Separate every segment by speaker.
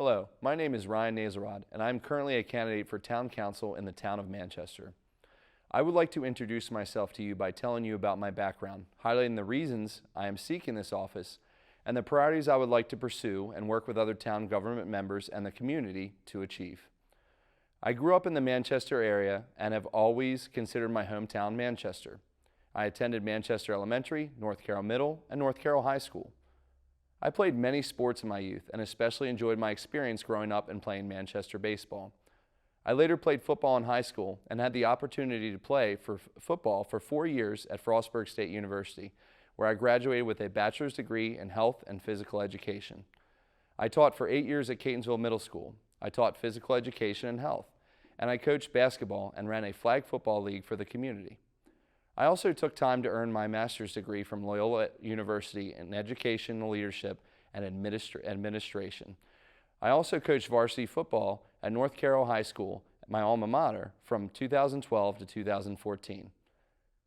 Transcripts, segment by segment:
Speaker 1: Hello, my name is Ryan Nazelrod, and I am currently a candidate for Town Council in the town of Manchester. I would like to introduce myself to you by telling you about my background, highlighting the reasons I am seeking this office, and the priorities I would like to pursue and work with other town government members and the community to achieve. I grew up in the Manchester area and have always considered my hometown Manchester. I attended Manchester Elementary, North Carroll Middle, and North Carroll High School. I played many sports in my youth and especially enjoyed my experience growing up and playing Manchester baseball. I later played football in high school and had the opportunity to play for football for 4 years at Frostburg State University, where I graduated with a bachelor's degree in health and physical education. I taught for 8 years at Catonsville Middle School. I taught physical education and health, and I coached basketball and ran a flag football league for the community. I also took time to earn my master's degree from Loyola University in educational leadership and administration. I also coached varsity football at North Carroll High School, my alma mater, from 2012 to 2014.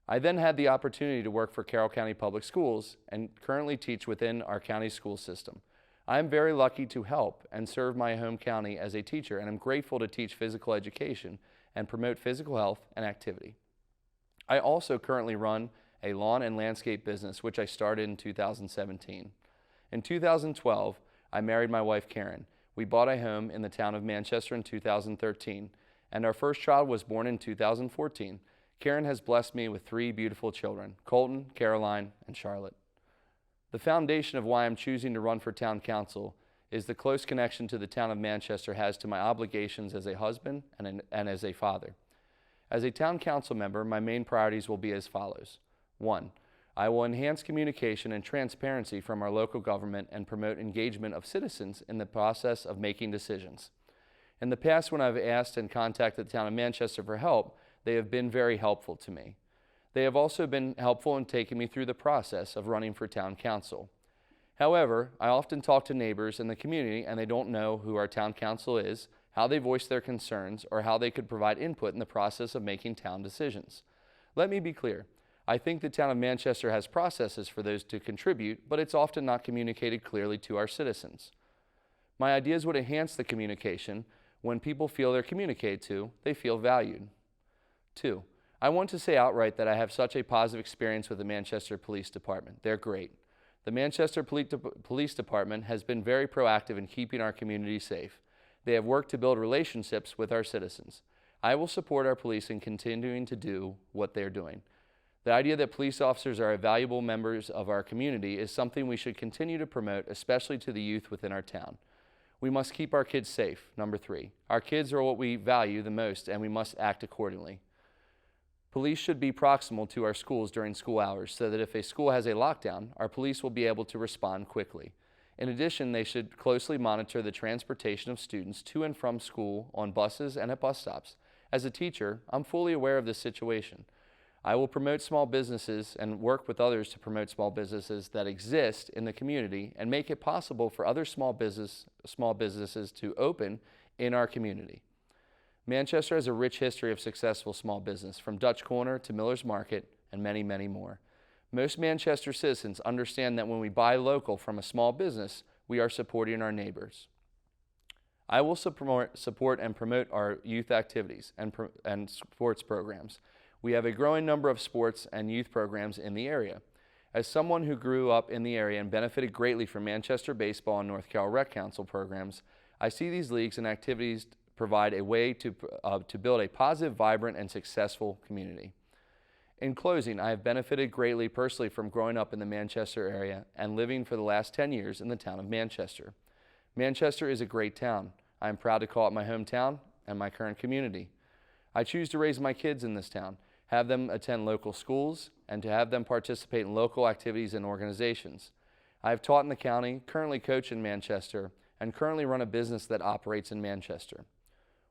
Speaker 1: I then had the opportunity to work for Carroll County Public Schools and currently teach within our county school system. I am very lucky to help and serve my home county as a teacher, and I'm grateful to teach physical education and promote physical health and activity. I also currently run a lawn and landscape business, which I started in 2017. In 2012, I married my wife, Karen. We bought a home in the town of Manchester in 2013, and our first child was born in 2014. Karen has blessed me with 3 beautiful children, Colton, Caroline, and Charlotte. The foundation of why I'm choosing to run for town council is the close connection to the town of Manchester has to my obligations as a husband and as a father. As a town council member, my main priorities will be as follows. 1. I will enhance communication and transparency from our local government and promote engagement of citizens in the process of making decisions. In the past, when I've asked and contacted the town of Manchester for help, they have been very helpful to me. They have also been helpful in taking me through the process of running for town council. However, I often talk to neighbors in the community and they don't know who our town council is, how they voice their concerns, or how they could provide input in the process of making town decisions. Let me be clear. I think the town of Manchester has processes for those to contribute, but it's often not communicated clearly to our citizens. My ideas would enhance the communication. When people feel they're communicated to, they feel valued. 2. I want to say outright that I have such a positive experience with the Manchester Police Department. They're great. The Manchester Police Department has been very proactive in keeping our community safe. They have worked to build relationships with our citizens. I will support our police in continuing to do what they're doing. The idea that police officers are valuable members of our community is something we should continue to promote, especially to the youth within our town. We must keep our kids safe. Number 3, our kids are what we value the most, and we must act accordingly. Police should be proximal to our schools during school hours so that if a school has a lockdown, our police will be able to respond quickly. In addition, they should closely monitor the transportation of students to and from school on buses and at bus stops. As a teacher, I'm fully aware of this situation. I will promote small businesses and work with others to promote small businesses that exist in the community and make it possible for other small businesses to open in our community. Manchester has a rich history of successful small business, from Dutch Corner to Miller's Market and many, many more. Most Manchester citizens understand that when we buy local from a small business, we are supporting our neighbors. I will support and promote our youth activities and sports programs. We have a growing number of sports and youth programs in the area. As someone who grew up in the area and benefited greatly from Manchester baseball and North Carroll Rec Council programs, I see these leagues and activities provide a way to build a positive, vibrant, and successful community. In closing, I have benefited greatly personally from growing up in the Manchester area and living for the last 10 years in the town of Manchester. Manchester is a great town. I am proud to call it my hometown and my current community. I choose to raise my kids in this town, have them attend local schools, and to have them participate in local activities and organizations. I have taught in the county, currently coach in Manchester, and currently run a business that operates in Manchester.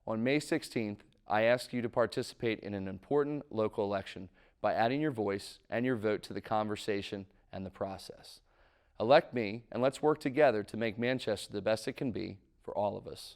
Speaker 1: On May 16th, I ask you to participate in an important local election by adding your voice and your vote to the conversation and the process. Elect me, and let's work together to make Manchester the best it can be for all of us.